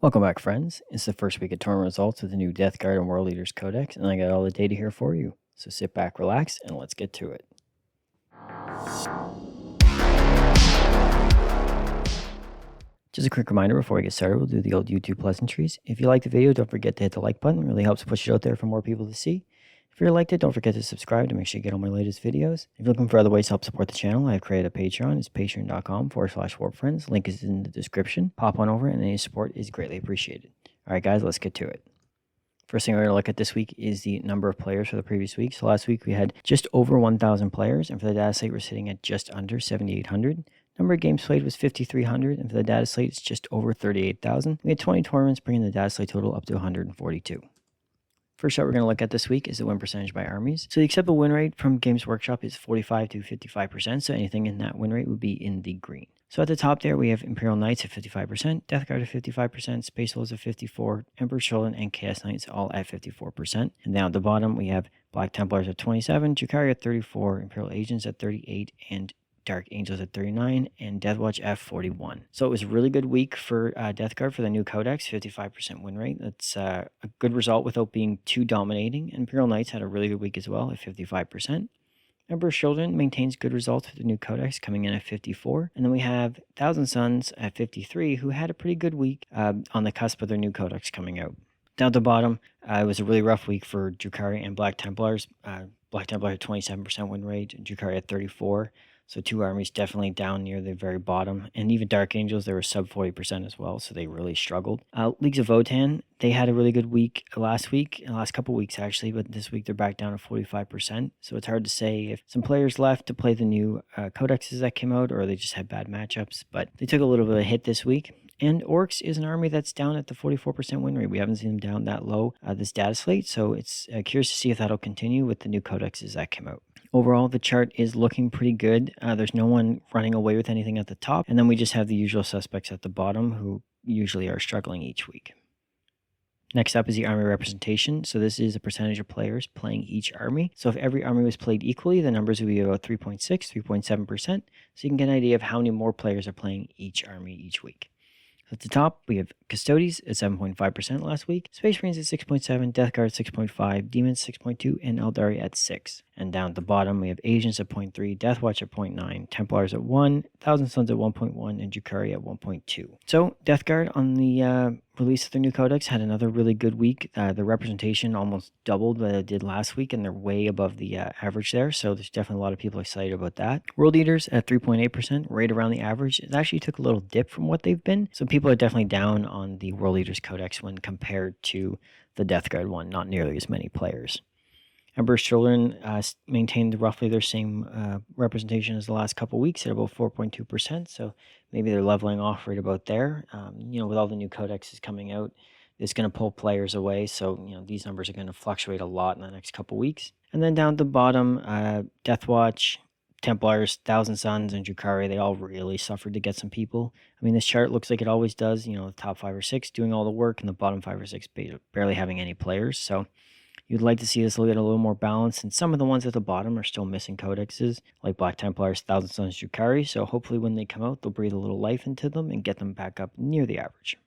Welcome back, friends. It's the first week of tournament results of the new Death Guard and World Leaders Codex, and I got all the data here for you. So sit back, relax, and let's get to it. Just a quick reminder before we get started, we'll do the old YouTube pleasantries. If you like the video, don't forget to hit the like button. It really helps push it out there for more people to see. If you liked it, don't forget to subscribe to make sure you get all my latest videos. If you're looking for other ways to help support the channel, I've created a Patreon. It's patreon.com/warpfriends. Link is in the description. Pop on over, and any support is greatly appreciated. All right, guys, let's get to it. First thing we're going to look at this week is the number of players for the previous week. So last week we had just over 1,000 players, and for the Dataslate we're sitting at just under 7,800. Number of games played was 5,300, and for the Dataslate it's just over 38,000. We had 20 tournaments, bringing the Dataslate total up to 142. First shot we're going to look at this week is the win percentage by armies. So the acceptable win rate from Games Workshop is 45 to 55%, so anything in that win rate would be in the green. So at the top there, we have Imperial Knights at 55%, Death Guard at 55%, Space Wolves at 54%, Emperor's Children, and Chaos Knights all at 54%. And down at the bottom, we have Black Templars at 27%, Drukhari at 34%, Imperial Agents at 38%, and Dark Angels at 39%, and Deathwatch at 41%. So it was a really good week for Death Guard for the new Codex, 55% win rate. That's a good result without being too dominating. Imperial Knights had a really good week as well at 55%. Emperor's Children maintains good results with the new Codex, coming in at 54%. And then we have Thousand Suns at 53%, who had a pretty good week on the cusp of their new Codex coming out. Down at the bottom, it was a really rough week for Drukhari and Black Templars. Black Templar had 27% win rate, and Drukhari had 34%. So two armies definitely down near the very bottom. And even Dark Angels, they were sub 40% as well, so they really struggled. Leagues of Votann, they had a really good week last couple weeks actually, but this week they're back down to 45%. So it's hard to say if some players left to play the new codexes that came out, or they just had bad matchups. But they took a little bit of a hit this week. And Orcs is an army that's down at the 44% win rate. We haven't seen them down that low this data slate, so it's curious to see if that'll continue with the new codexes that came out. Overall, the chart is looking pretty good. There's no one running away with anything at the top, and then we just have the usual suspects at the bottom who usually are struggling each week. Next up is the army representation. So this is a percentage of players playing each army. So if every army was played equally, the numbers would be about 3.6, 3.7%. So you can get an idea of how many more players are playing each army each week. At the top, we have Custodes at 7.5% last week, Space Marines at 6.7%, Death Guard at 6.5%, Demons 6.2%, and Aeldari at 6%. And down at the bottom, we have Agents at 0.3%, Deathwatch at 0.9%, Templars at 1%, Thousand Suns at 1.1%, and Drukhari at 1.2%. So Death Guard on the release of their new codex had another really good week. The representation almost doubled what it did last week, and they're way above the average there. So there's definitely a lot of people excited about that. World Eaters at 3.8%, right around the average. It actually took a little dip from what they've been. So people are definitely down on the World Eaters codex when compared to the Death Guard one. Not nearly as many players. Emperor's Children maintained roughly their same representation as the last couple weeks at about 4.2%. So maybe they're leveling off right about there. With all the new codexes coming out, it's going to pull players away. So, these numbers are going to fluctuate a lot in the next couple weeks. And then down at the bottom, Deathwatch, Templars, Thousand Suns, and Drukhari, they all really suffered to get some people. I mean, this chart looks like it always does. The top 5 or 6 doing all the work, and the bottom 5 or 6 barely having any players. So you'd like to see this get a little more balanced, and some of the ones at the bottom are still missing codexes, like Black Templars, Thousand Suns, Drukhari, so hopefully when they come out, they'll breathe a little life into them and get them back up near the average.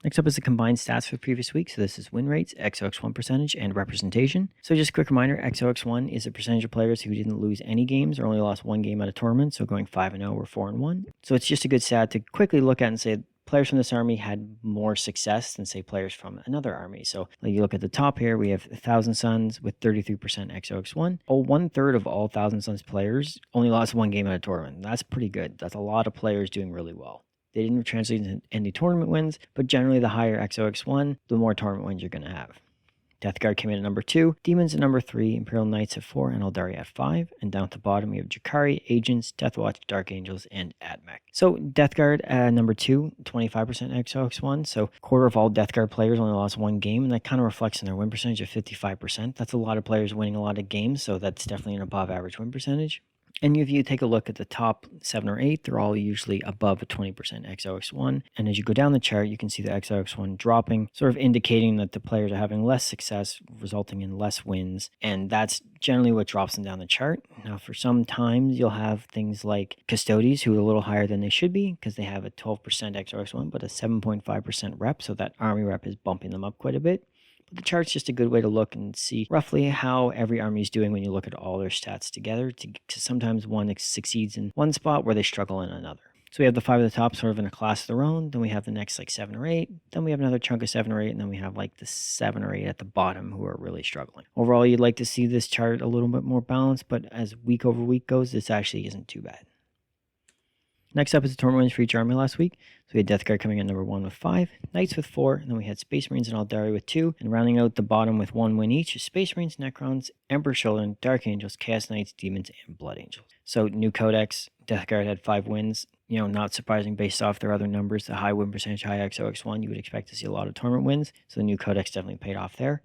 Next up is the combined stats for the previous week. So this is win rates, XOX1 percentage, and representation. So just a quick reminder, XOX1 is a percentage of players who didn't lose any games or only lost one game at a tournament, so going 5-0 or 4-1. So it's just a good stat to quickly look at and say, players from this army had more success than, say, players from another army. So like you look at the top here, we have Thousand Suns with 33% XOX1. 1/3 of all Thousand Suns players only lost one game at a tournament. That's pretty good. That's a lot of players doing really well. They didn't translate into any tournament wins, but generally the higher XOX1, the more tournament wins you're going to have. Death Guard came in at number 2, Demons at number 3, Imperial Knights at 4, and Aeldari at 5. And down at the bottom, we have Drukhari, Agents, Deathwatch, Dark Angels, and Admech. So Death Guard at number 2, 25% XOX1. So a quarter of all Death Guard players only lost one game, and that kind of reflects in their win percentage of 55%. That's a lot of players winning a lot of games, so that's definitely an above average win percentage. And if you take a look at the top 7 or 8, they're all usually above a 20% XOX1. And as you go down the chart, you can see the XOX1 dropping, sort of indicating that the players are having less success, resulting in less wins. And that's generally what drops them down the chart. Now, for some times, you'll have things like Custodes, who are a little higher than they should be because they have a 12% XOX1, but a 7.5% rep. So that army rep is bumping them up quite a bit. But the chart's just a good way to look and see roughly how every army is doing when you look at all their stats together, because sometimes one succeeds in one spot where they struggle in another. So we have the 5 at the top sort of in a class of their own, then we have the next like 7 or 8, then we have another chunk of 7 or 8, and then we have like the 7 or 8 at the bottom who are really struggling. Overall, you'd like to see this chart a little bit more balanced, but as week over week goes, this actually isn't too bad. Next up is the tournament wins for each army last week. So we had Death Guard coming in number 1 with 5, Knights with 4, and then we had Space Marines and Aeldari with 2, and rounding out the bottom with 1 win each is Space Marines, Necrons, Emperor Children, Dark Angels, Chaos Knights, Demons, and Blood Angels. So new Codex, Death Guard had 5 wins. Not surprising based off their other numbers, the high win percentage, high XOX1, you would expect to see a lot of tournament wins. So the new Codex definitely paid off there.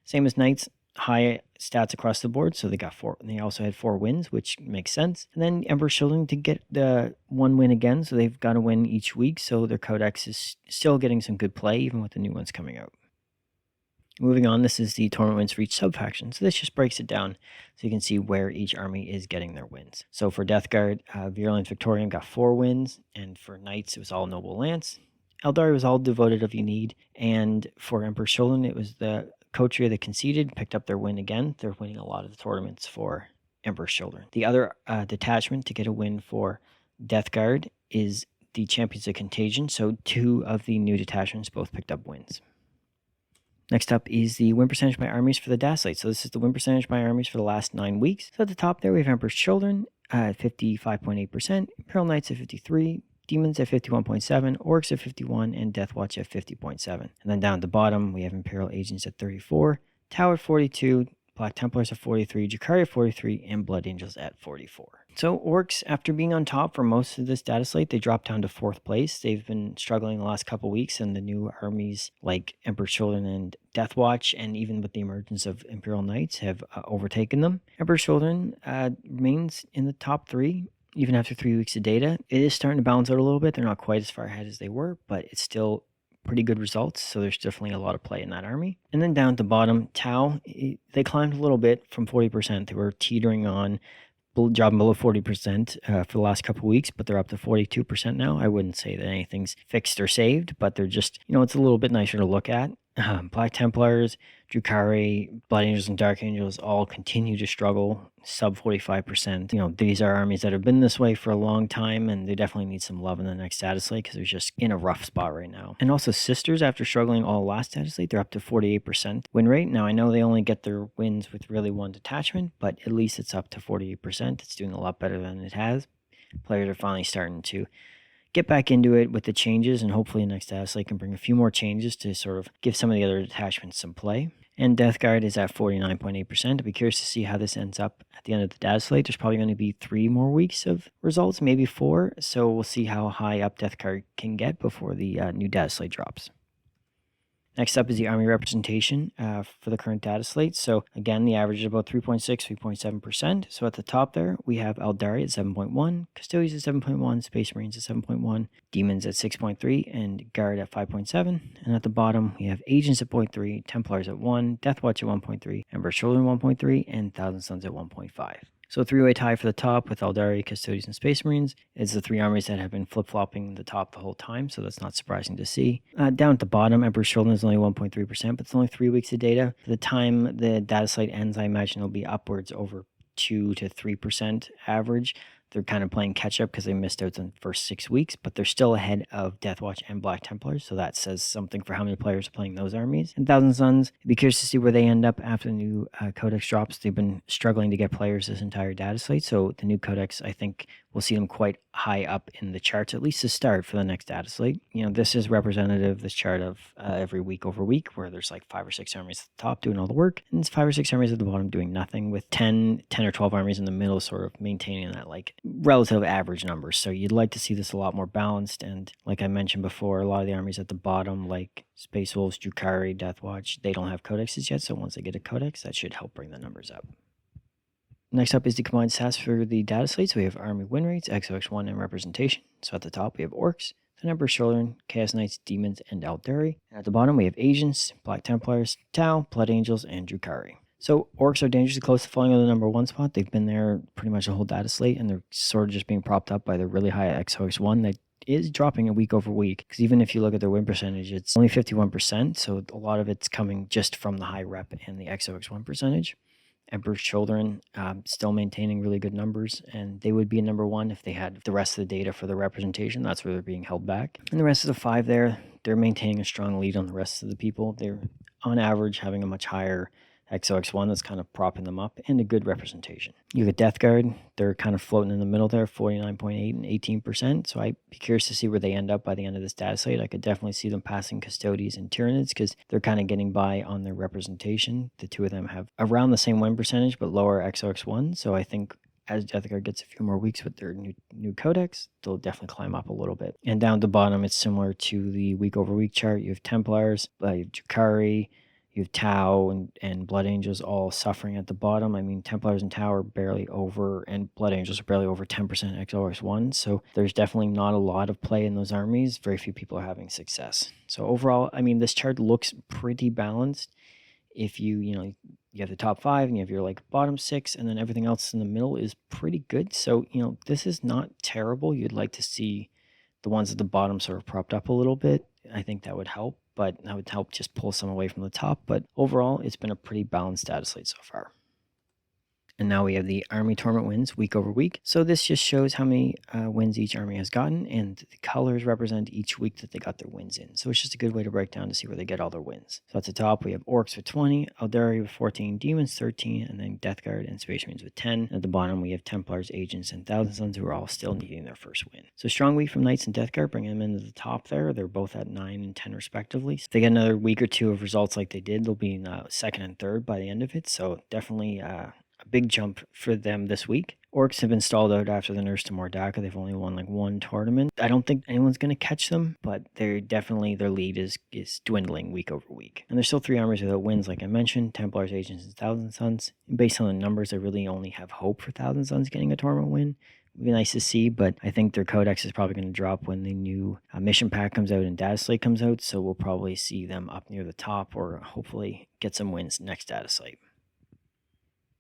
Same as Knights, high stats across the board, so they got 4, and they also had 4 wins, which makes sense. And then Emperor Children to get the 1 win again, so they've got a win each week, so their Codex is still getting some good play, even with the new ones coming out. Moving on, this is the tournament wins for each subfaction. So this just breaks it down so you can see where each army is getting their wins. So for Death Guard, Virulent Vectorium got 4 wins, and for Knights, it was all Noble Lance. Aeldari was all Devoted of You Need, and for Emperor Children, it was the Coterie that conceded, picked up their win again. They're winning a lot of the tournaments for Emperor's Children. The other detachment to get a win for Death Guard is the Champions of Contagion, so 2 of the new detachments both picked up wins. Next up is the win percentage by armies for the Dataslate. So this is the win percentage by armies for the last 9 weeks. So at the top there we have Emperor's Children at 55.8%, Imperial Knights at 53%, Demons at 51.7, Orcs at 51, and Deathwatch at 50.7. And then down at the bottom, we have Imperial Agents at 34, Tau at 42, Black Templars at 43, Drukhari at 43, and Blood Angels at 44. So Orcs, after being on top for most of this data slate, they dropped down to 4th place. They've been struggling the last couple weeks, and the new armies like Emperor's Children and Deathwatch, and even with the emergence of Imperial Knights, have overtaken them. Emperor's Children remains in the top 3. Even after 3 weeks of data, it is starting to balance out a little bit. They're not quite as far ahead as they were, but it's still pretty good results. So there's definitely a lot of play in that army. And then down at the bottom, Tau, they climbed a little bit from 40%. They were teetering on, dropping below 40% for the last couple of weeks, but they're up to 42% now. I wouldn't say that anything's fixed or saved, but they're just, it's a little bit nicer to look at. Black Templars, Drukhari, Blood Angels, and Dark Angels all continue to struggle, sub 45%. These are armies that have been this way for a long time, and they definitely need some love in the next data slate because they're just in a rough spot right now. And also Sisters, after struggling all last data slate, they're up to 48% win rate. Now, I know they only get their wins with really 1 detachment, but at least it's up to 48%. It's doing a lot better than it has. Players are finally starting to get back into it with the changes, and hopefully next Dataslate can bring a few more changes to sort of give some of the other detachments some play. And Death Guard is at 49.8%. I'll be curious to see how this ends up at the end of the Dataslate. There's probably going to be 3 more weeks of results, maybe 4. So we'll see how high up Death Guard can get before the new Dataslate drops. Next up is the Army Representation for the current data slate. So again, the average is about 3.6, 3.7%. So at the top there, we have Aeldari at 7.1, Custodes at 7.1, Space Marines at 7.1, Demons at 6.3, and Guard at 5.7. And at the bottom, we have Agents at 0.3, Templars at 1, Deathwatch at 1.3, Emperor's Children 1.3, and Thousand Sons at 1.5. So 3-way tie for the top with Aeldari, Custodes, and Space Marines. It's the 3 armies that have been flip-flopping the top the whole time, so that's not surprising to see. Down at the bottom, Emperor's Children is only 1.3%, but it's only 3 weeks of data. By the time the data slate ends, I imagine it'll be upwards over 2 to 3% average. They're kind of playing catch-up because they missed out on the first 6 weeks, but they're still ahead of Deathwatch and Black Templars, so that says something for how many players are playing those armies. And Thousand Sons, I'd be curious to see where they end up after the new Codex drops. They've been struggling to get players this entire data slate, so the new Codex, I think, we'll see them quite high up in the charts, at least to start for the next data slate. This is representative, this chart, of every week over week, where there's like 5 or 6 armies at the top doing all the work, and it's 5 or 6 armies at the bottom doing nothing, with 10 or 12 armies in the middle sort of maintaining that like relative average number. So you'd like to see this a lot more balanced, and like I mentioned before, a lot of the armies at the bottom, like Space Wolves, Drukhari, Deathwatch, they don't have codexes yet, so once they get a codex, that should help bring the numbers up. Next up is the combined stats for the Dataslate. So we have Army Win Rates, XOX1, and Representation. So at the top we have Orcs, then Emperor's Children, Chaos Knights, Demons, and Aeldari. And at the bottom we have Asians, Black Templars, Tau, Blood Angels, and Drukhari. So Orcs are dangerously close to falling on the number 1 spot. They've been there pretty much the whole Dataslate, and they're sort of just being propped up by the really high XOX1 that is dropping week over week, because even if you look at their win percentage, it's only 51%, so a lot of it's coming just from the high rep and the XOX1 percentage. Emperor's Children still maintaining really good numbers, and they would be a number 1 if they had the rest of the data for the representation. That's where they're being held back. And the rest of the 5 there, they're maintaining a strong lead on the rest of the people. They're on average having a much higher XOX1 that's kind of propping them up, and a good representation. You have a Death Guard. They're kind of floating in the middle there, 49.8 and 18%. So I'd be curious to see where they end up by the end of this data slate. I could definitely see them passing Custodes and Tyranids because they're kind of getting by on their representation. The two of them have around the same win percentage, but lower XOX1. So I think as Death Guard gets a few more weeks with their new codex, they'll definitely climb up a little bit. And down at the bottom, it's similar to the week over week chart. You have Templars, you have Drukhari, you have Tau and Blood Angels all suffering at the bottom. I mean, Templars and Tau are barely over, and Blood Angels are barely over 10% XOX1. So there's definitely not a lot of play in those armies. Very few people are having success. So overall, I mean, this chart looks pretty balanced. If you have the top 5 and you have your like bottom 6, and then everything else in the middle is pretty good. So, this is not terrible. You'd like to see the ones at the bottom sort of propped up a little bit. I think that would help, but that would help just pull some away from the top. But overall, it's been a pretty balanced data slate so far. And now we have the army tournament wins week over week. So this just shows how many wins each army has gotten, and the colors represent each week that they got their wins in. So it's just a good way to break down to see where they get all their wins. So at the top, we have Orcs with 20, Aeldari with 14, Demons 13, and then Death Guard and Space Marines with 10. At the bottom, we have Templars, Agents, and Thousand Sons, who are all still needing their first win. So strong week from Knights and Death Guard, bringing them into the top there. They're both at 9 and 10 respectively. So if they get another week or two of results like they did, they'll be in second and third by the end of it. So definitely a big jump for them this week. Orcs have been stalled out after the nerfs to Mordaka. They've only won like 1 tournament. I don't think anyone's going to catch them, but they're definitely, their lead is dwindling week over week. And there's still 3 armies without wins, like I mentioned, Templars, Agents, and Thousand Sons. And based on the numbers, I really only have hope for Thousand Sons getting a tournament win. It would be nice to see, but I think their codex is probably going to drop when the new mission pack comes out and Dataslate comes out, so we'll probably see them up near the top, or hopefully get some wins next Dataslate.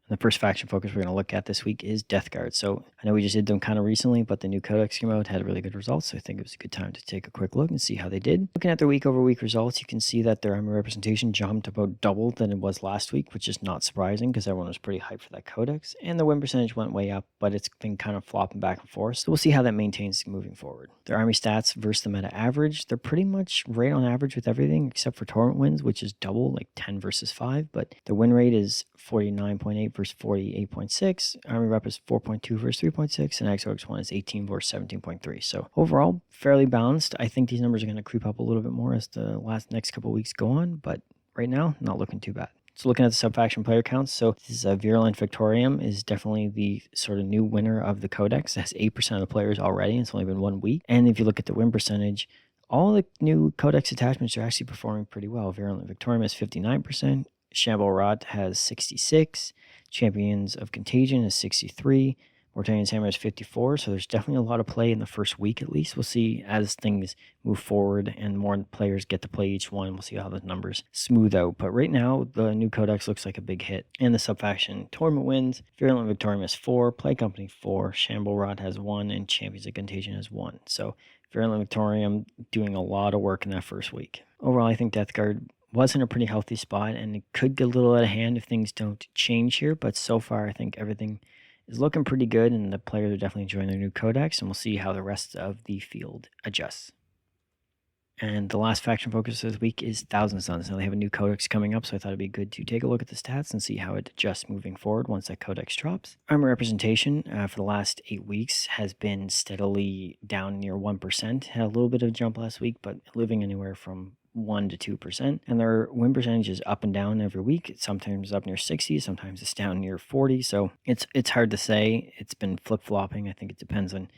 The first faction focus we're going to look at this week is Death Guard. So I know we just did them kind of recently, but the new codex came out, had really good results. So I think it was a good time to take a quick look and see how they did. Looking at their week over week results, you can see that their army representation jumped about double than it was last week, which is not surprising because everyone was pretty hyped for that codex. And the win percentage went way up, but it's been kind of flopping back and forth. So we'll see how that maintains moving forward. Their army stats versus the meta average, they're pretty much right on average with everything except for tournament wins, which is double, like 10 versus 5. But the win rate is 49.8 versus 48.6. Army rep is 4.2 versus 3.6, and XOX1 is 18 versus 17.3. So overall, fairly balanced. I think these numbers are going to creep up a little bit more as the next couple of weeks go on, but right now, not looking too bad. So looking at the subfaction player counts, so this is a Virulent Vectorium is definitely the sort of new winner of the codex. It has 8% of the players already, and it's only been 1 week. And if you look at the win percentage, all the new codex attachments are actually performing pretty well. Virulent Vectorium is 59%. Shamble Rot has 66, Champions of Contagion is 63, Mortarian's Hammer is 54, so there's definitely a lot of play in the first week at least. We'll see as things move forward and more players get to play each one. We'll see how the numbers smooth out. But right now, the new codex looks like a big hit. And the subfaction tournament wins, Virulent Victorium has 4, Play Company 4, Shamble Rot has 1, and Champions of Contagion has 1. So Virulent Victorium doing a lot of work in that first week. Overall, I think Death Guard was in a pretty healthy spot, and it could get a little out of hand if things don't change here, but so far I think everything is looking pretty good, and the players are definitely enjoying their new codex, and we'll see how the rest of the field adjusts. And the last faction focus this week is Thousand Sons. Now they have a new codex coming up, so I thought it'd be good to take a look at the stats and see how it adjusts moving forward once that codex drops. Army representation for the last 8 weeks has been steadily down near 1%. Had a little bit of a jump last week, but living anywhere from 1 to 2%, and their win percentage is up and down every week. It's sometimes up near 60, sometimes it's down near 40. So it's hard to say. It's been flip-flopping. I think it depends on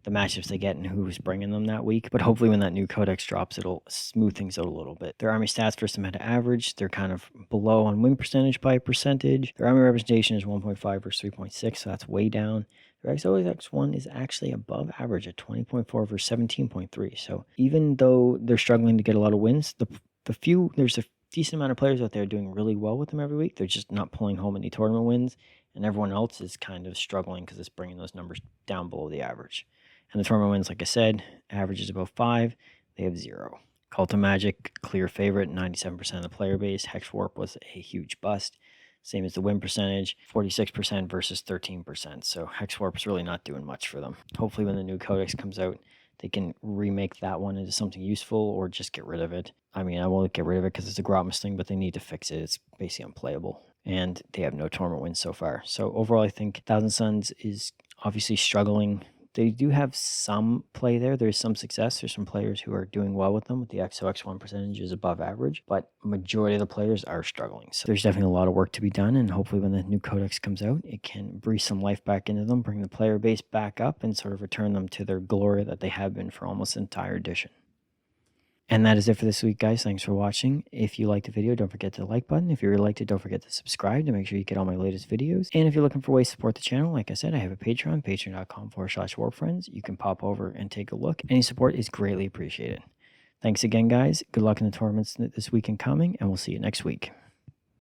the matchups they get and who's bringing them that week. But hopefully when that new codex drops, it'll smooth things out a little bit. Their army stats versus the meta average, they're kind of below on win percentage by a percentage. Their army representation is 1.5 versus 3.6, so that's way down. Their XOX1 is actually above average at 20.4 versus 17.3. So even though they're struggling to get a lot of wins, there's a decent amount of players out there doing really well with them every week. They're just not pulling home any tournament wins, and everyone else is kind of struggling because it's bringing those numbers down below the average. And the tournament wins, like I said, average is above 5. They have 0. Cult of Magic, clear favorite, 97% of the player base. Hex Warp was a huge bust. Same as the win percentage, 46% versus 13%. So Hex Warp is really not doing much for them. Hopefully when the new codex comes out, they can remake that one into something useful or just get rid of it. I mean, I won't get rid of it because it's a Grotmus thing, but they need to fix it. It's basically unplayable. And they have no tournament wins so far. So overall, I think Thousand Suns is obviously struggling. They do have some play there. There's some success. There's some players who are doing well with them. With the XOX1 percentage is above average, but majority of the players are struggling. So there's definitely a lot of work to be done, and hopefully when the new codex comes out, it can breathe some life back into them, bring the player base back up, and sort of return them to their glory that they have been for almost the entire edition. And that is it for this week, guys. Thanks for watching. If you liked the video, don't forget to like button. If you really liked it, don't forget to subscribe to make sure you get all my latest videos. And if you're looking for ways to support the channel, like I said, I have a Patreon, patreon.com/warpfriends. You can pop over and take a look. Any support is greatly appreciated. Thanks again, guys. Good luck in the tournaments this week and coming, and we'll see you next week.